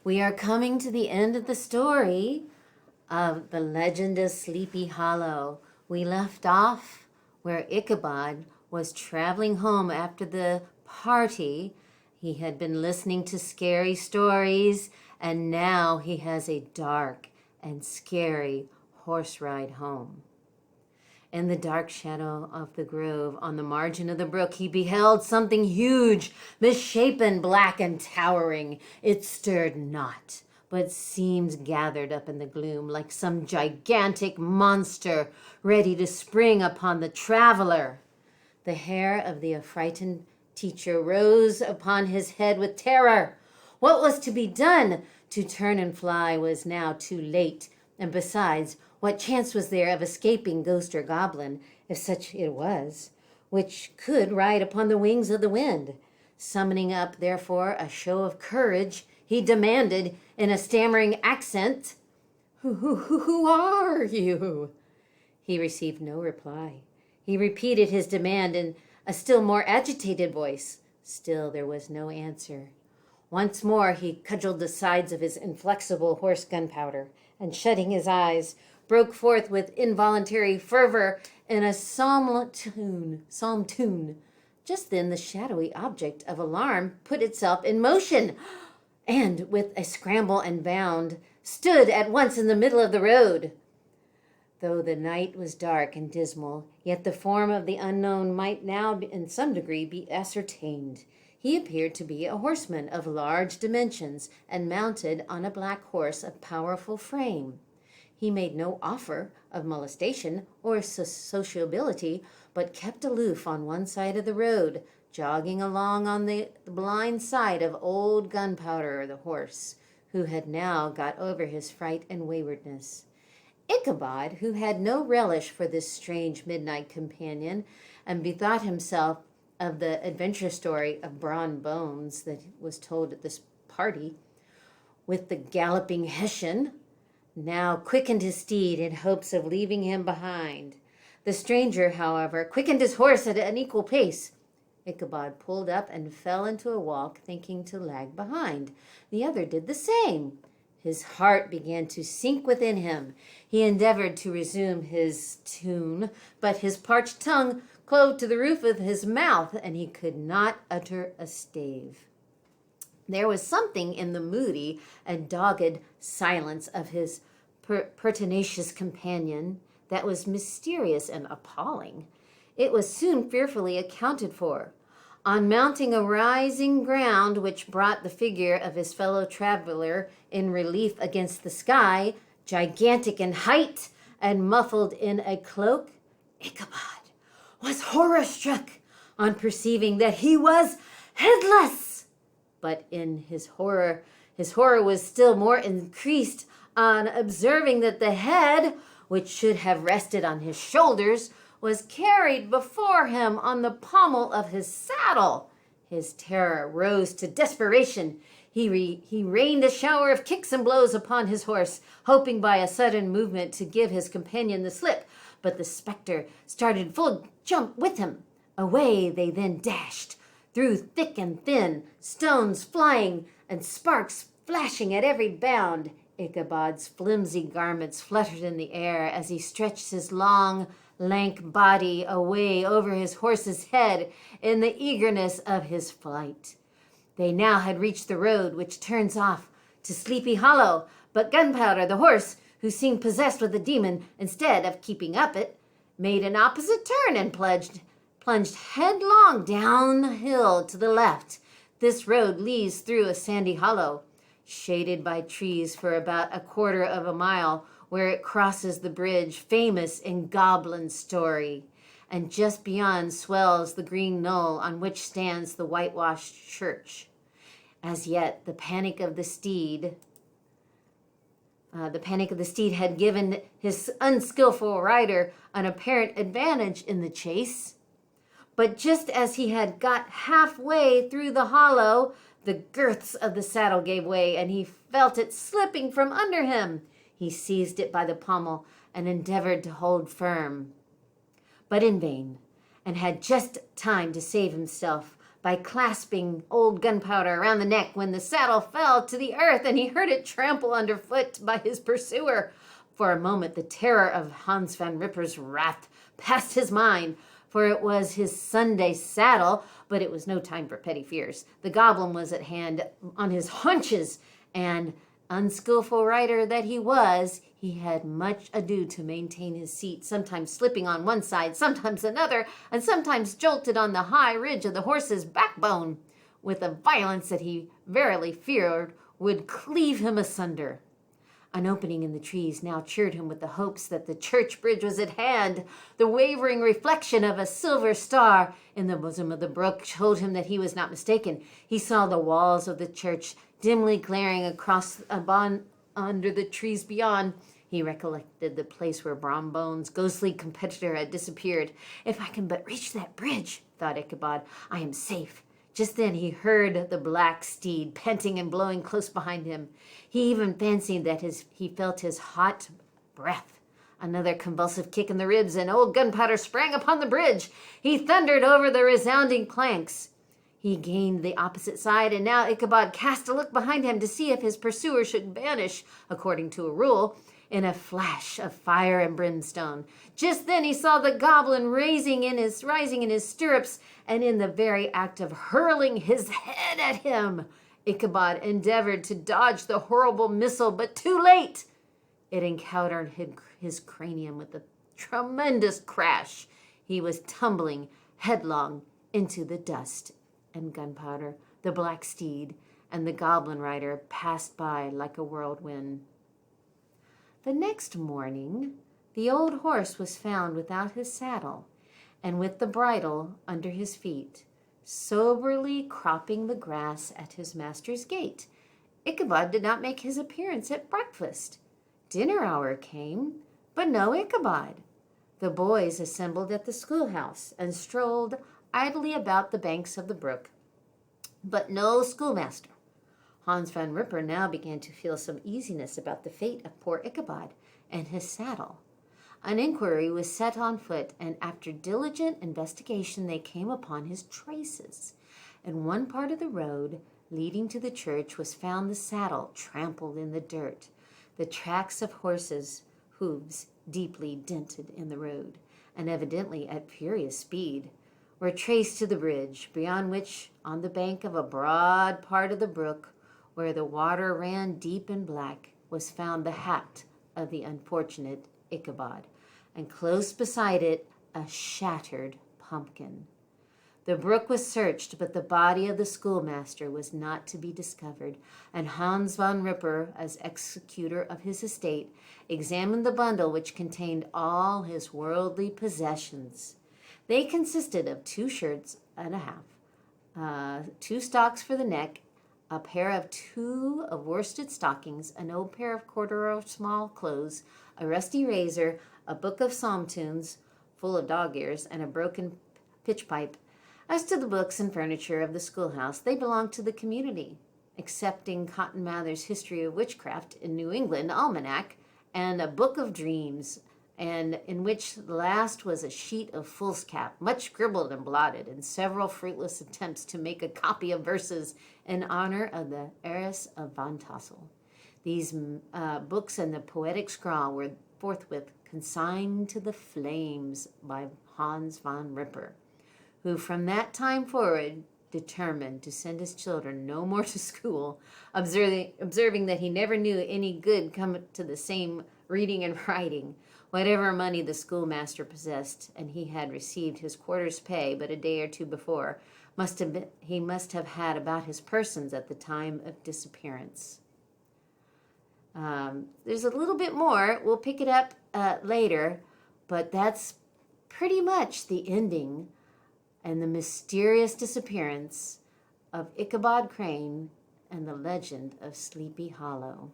We are coming to the end of the story of the Legend of Sleepy Hollow. We left off where Ichabod was traveling home after the party. He had been listening to scary stories, and now he has a dark and scary horse ride home. In the dark shadow of the grove on the margin of the brook, he beheld something huge, misshapen, black, and towering. It stirred not, but seemed gathered up in the gloom like some gigantic monster ready to spring upon the traveler. The hair of the affrighted teacher rose upon his head with terror. What was to be done? To turn and fly was now too late, and besides, what chance was there of escaping ghost or goblin, if such it was, which could ride upon the wings of the wind? Summoning up, therefore, a show of courage, he demanded in a stammering accent, Who are you? He received no reply. He repeated his demand in a still more agitated voice. Still there was no answer. Once more he cudgeled the sides of his inflexible horse Gunpowder, and shutting his eyes, broke forth with involuntary fervor in a psalm tune. Just then the shadowy object of alarm put itself in motion, and with a scramble and bound, stood at once in the middle of the road. Though the night was dark and dismal, yet the form of the unknown might now in some degree be ascertained. He appeared to be a horseman of large dimensions, and mounted on a black horse of powerful frame. He made no offer of molestation or sociability, but kept aloof on one side of the road, jogging along on the blind side of old Gunpowder, the horse, who had now got over his fright and waywardness. Ichabod, who had no relish for this strange midnight companion, and bethought himself of the adventure story of Brawn Bones that was told at this party, with the galloping Hessian, now quickened his steed in hopes of leaving him behind. The stranger, however, quickened his horse at an equal pace. Ichabod pulled up and fell into a walk, thinking to lag behind. The other did the same. His heart began to sink within him. He endeavored to resume his tune, but his parched tongue clove to the roof of his mouth, and he could not utter a stave. There was something in the moody and dogged silence of his pertinacious companion that was mysterious and appalling. It was soon fearfully accounted for. On mounting a rising ground which brought the figure of his fellow traveler in relief against the sky, gigantic in height and muffled in a cloak, Ichabod was horror-struck on perceiving that he was headless. But in his horror was still more increased on observing that the head, which should have rested on his shoulders, was carried before him on the pommel of his saddle. His terror rose to desperation. He rained a shower of kicks and blows upon his horse, hoping by a sudden movement to give his companion the slip. But the spectre started full jump with him. Away they then dashed, through thick and thin, stones flying and sparks flashing at every bound. Ichabod's flimsy garments fluttered in the air as he stretched his long, lank body away over his horse's head in the eagerness of his flight. They now had reached the road which turns off to Sleepy Hollow, but Gunpowder, the horse, who seemed possessed with a demon, instead of keeping up it, made an opposite turn and plunged headlong down the hill to the left. This road leads through a sandy hollow, shaded by trees for about a quarter of a mile, where it crosses the bridge famous in goblin story, and just beyond swells the green knoll on which stands the whitewashed church. As yet, the panic of the steed had given his unskillful rider an apparent advantage in the chase. But just as he had got halfway through the hollow, the girths of the saddle gave way, and he felt it slipping from under him. He seized it by the pommel and endeavored to hold firm, but in vain, and had just time to save himself by clasping old Gunpowder around the neck when the saddle fell to the earth and he heard it trample underfoot by his pursuer. For a moment, the terror of Hans Van Ripper's wrath passed his mind, for it was his Sunday saddle, but it was no time for petty fears. The goblin was at hand on his haunches, and unskillful rider that he was, he had much ado to maintain his seat, sometimes slipping on one side, sometimes another, and sometimes jolted on the high ridge of the horse's backbone with a violence that he verily feared would cleave him asunder. An opening in the trees now cheered him with the hopes that the church bridge was at hand. The wavering reflection of a silver star in the bosom of the brook told him that he was not mistaken. He saw the walls of the church dimly glaring across under the trees beyond. He recollected the place where Brombone's ghostly competitor had disappeared. If I can but reach that bridge, thought Ichabod, I am safe. Just then he heard the black steed panting and blowing close behind him. He even fancied that he felt his hot breath. Another convulsive kick in the ribs, and old Gunpowder sprang upon the bridge. He thundered over the resounding planks. He gained the opposite side, and now Ichabod cast a look behind him to see if his pursuer should vanish, according to a rule, in a flash of fire and brimstone. Just then he saw the goblin rising in his stirrups, and in the very act of hurling his head at him, Ichabod endeavored to dodge the horrible missile, but too late. It encountered his cranium with a tremendous crash. He was tumbling headlong into the dust, and Gunpowder, the black steed, and the goblin rider passed by like a whirlwind. The next morning, the old horse was found without his saddle, and with the bridle under his feet, soberly cropping the grass at his master's gate. Ichabod did not make his appearance at breakfast. Dinner hour came, but no Ichabod. The boys assembled at the schoolhouse and strolled idly about the banks of the brook, but no schoolmaster. Hans Van Ripper now began to feel some uneasiness about the fate of poor Ichabod and his saddle. An inquiry was set on foot, and after diligent investigation they came upon his traces. In one part of the road leading to the church was found the saddle trampled in the dirt, the tracks of horses' hooves deeply dented in the road, and evidently at furious speed, were traced to the bridge, beyond which, on the bank of a broad part of the brook, where the water ran deep and black, was found the hat of the unfortunate Ichabod, and close beside it a shattered pumpkin. The brook was searched, but the body of the schoolmaster was not to be discovered, and Hans Van Ripper, as executor of his estate, examined the bundle which contained all his worldly possessions. They consisted of 2 shirts and a half, 2 stocks for the neck, a pair of 2 of worsted stockings, an old pair of corduroy small clothes, a rusty razor, a book of psalm tunes full of dog ears, and a broken pitch pipe. As to the books and furniture of the schoolhouse, they belonged to the community, excepting Cotton Mather's History of Witchcraft in New England Almanac and a Book of Dreams, and in which the last was a sheet of foolscap, much scribbled and blotted, and several fruitless attempts to make a copy of verses in honor of the heiress of Van Tassel. These books and the poetic scrawl were forthwith consigned to the flames by Hans Van Ripper, who from that time forward determined to send his children no more to school, observing that he never knew any good come to the same reading and writing. Whatever money the schoolmaster possessed, and he had received his quarter's pay but a day or 2 before, he must have had about his persons at the time of disappearance. There's a little bit more. We'll pick it up later, but that's pretty much the ending and the mysterious disappearance of Ichabod Crane and the legend of Sleepy Hollow.